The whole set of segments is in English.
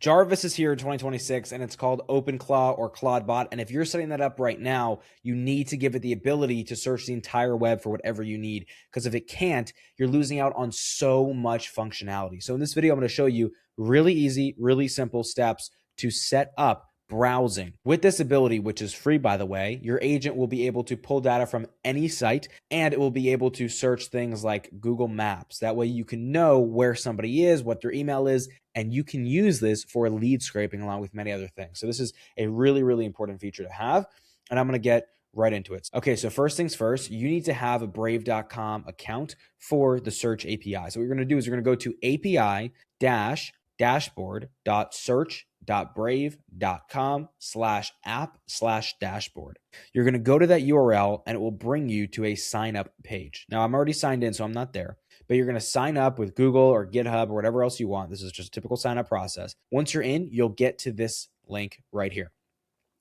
Jarvis is here in 2026 and it's called OpenClaw or Clawdbot. And if you're setting that up right now, you need to give it the ability to search the entire web for whatever you need. Because if it can't, you're losing out on so much functionality. So in this video, I'm going to show you really easy, really simple steps to set up browsing. With this ability, which is free, by the way, your agent will be able to pull data from any site and it will be able to search things like Google Maps. That way you can know where somebody is, what their email is, and you can use this for lead scraping along with many other things. So this is a really, really important feature to have, and I'm going to get right into it. Okay, so first things first, you need to have a brave.com account for the search API. So what you're going to do is you're going to go to api-dashboard.search.brave.com/app/dashboard. You're going to go to that URL and it will bring you to a sign up page. Now I'm already signed in, so I'm not there, but you're going to sign up with Google or GitHub or whatever else you want. This is just a typical sign up process. Once you're in, you'll get to this link right here,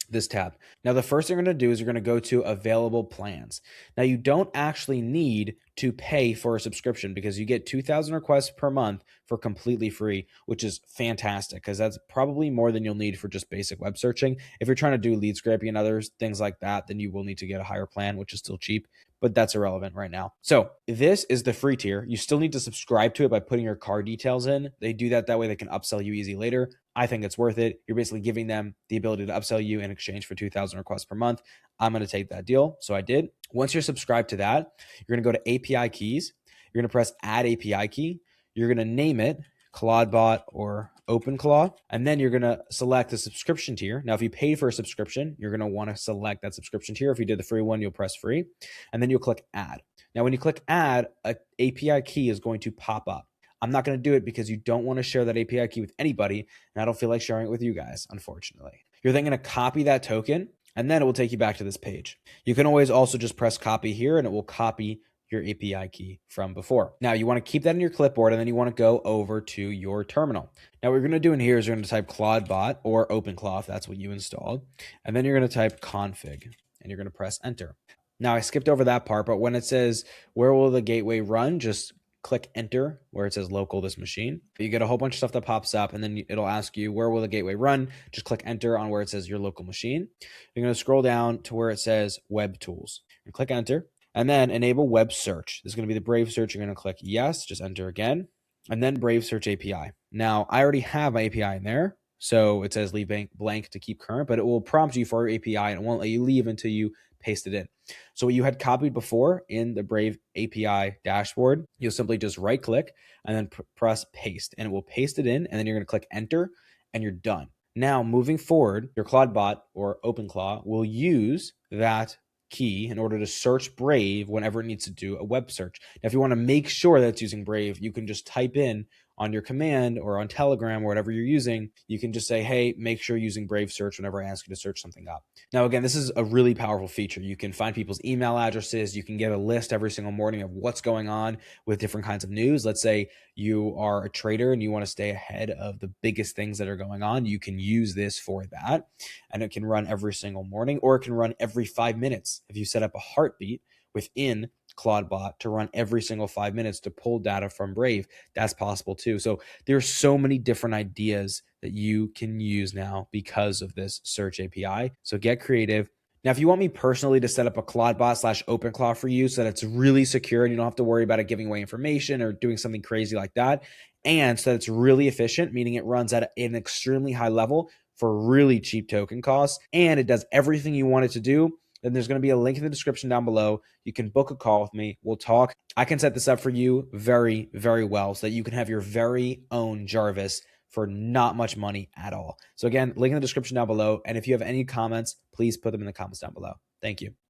this tab. Now, the first thing you're going to do is you're going to go to available plans. Now, you don't actually need to pay for a subscription because you get 2,000 requests per month for completely free, which is fantastic because that's probably more than you'll need for just basic web searching. If you're trying to do lead scraping and other things like that, then you will need to get a higher plan, which is still cheap, but that's irrelevant right now. So this is the free tier. You still need to subscribe to it by putting your card details in. They do that way they can upsell you easy later. I think it's worth it. You're basically giving them the ability to upsell you in exchange for 2,000 requests per month. I'm going to take that deal. So I did. Once you're subscribed to that, you're going to go to API keys. You're going to press add API key. You're going to name it Clawdbot or OpenClaw, and then you're going to select the subscription tier. Now, if you paid for a subscription, you're going to want to select that subscription tier. If you did the free one, you'll press free, and then you'll click add. Now, when you click add, an API key is going to pop up. I'm not going to do it because you don't want to share that API key with anybody, and I don't feel like sharing it with you guys, unfortunately. You're then going to copy that token, and then it will take you back to this page. You can always also just press copy here, and it will copy your API key from before. Now, you want to keep that in your clipboard, and then you want to go over to your terminal. Now, what you're going to do in here is you're going to type Clawdbot or OpenClaw if that's what you installed, and then you're going to type config, and you're going to press enter. Now, I skipped over that part, but when it says, where will the gateway run, just click enter where it says local this machine. You get a whole bunch of stuff that pops up, and then it'll ask you, where will the gateway run? Just click enter on where it says your local machine. You're going to scroll down to where it says web tools and click enter, and then enable web search. This is going to be the Brave search. You're going to click yes, just enter again, and then Brave search API. Now, I already have my API in there, so it says leave blank to keep current, but it will prompt you for your API and it won't let you leave until you paste it in. So what you had copied before in the Brave API dashboard, you'll simply just right click and then press paste, and it will paste it in, and then you're going to click enter and you're done. Now, moving forward, your Clawdbot or OpenClaw will use that key in order to search Brave whenever it needs to do a web search. Now, if you want to make sure that it's using Brave, you can just type in on your command or on Telegram or whatever you're using, you can just say, hey, make sure you're using Brave search whenever I ask you to search something up. Now, again, this is a really powerful feature. You can find people's email addresses. You can get a list every single morning of what's going on with different kinds of news. Let's say you are a trader and you want to stay ahead of the biggest things that are going on. You can use this for that, and it can run every single morning, or it can run every 5 minutes. If you set up a heartbeat within Clawdbot to run every single 5 minutes to pull data from Brave, that's possible too. So there's so many different ideas that you can use now because of this search API. So get creative. Now, if you want me personally to set up a Clawdbot/OpenClaw for you so that it's really secure and you don't have to worry about it giving away information or doing something crazy like that, and so that it's really efficient, meaning it runs at an extremely high level for really cheap token costs, and it does everything you want it to do, then there's going to be a link in the description down below. You can book a call with me. We'll talk. I can set this up for you very, very well so that you can have your very own Jarvis for not much money at all. So again, link in the description down below. And if you have any comments, please put them in the comments down below. Thank you.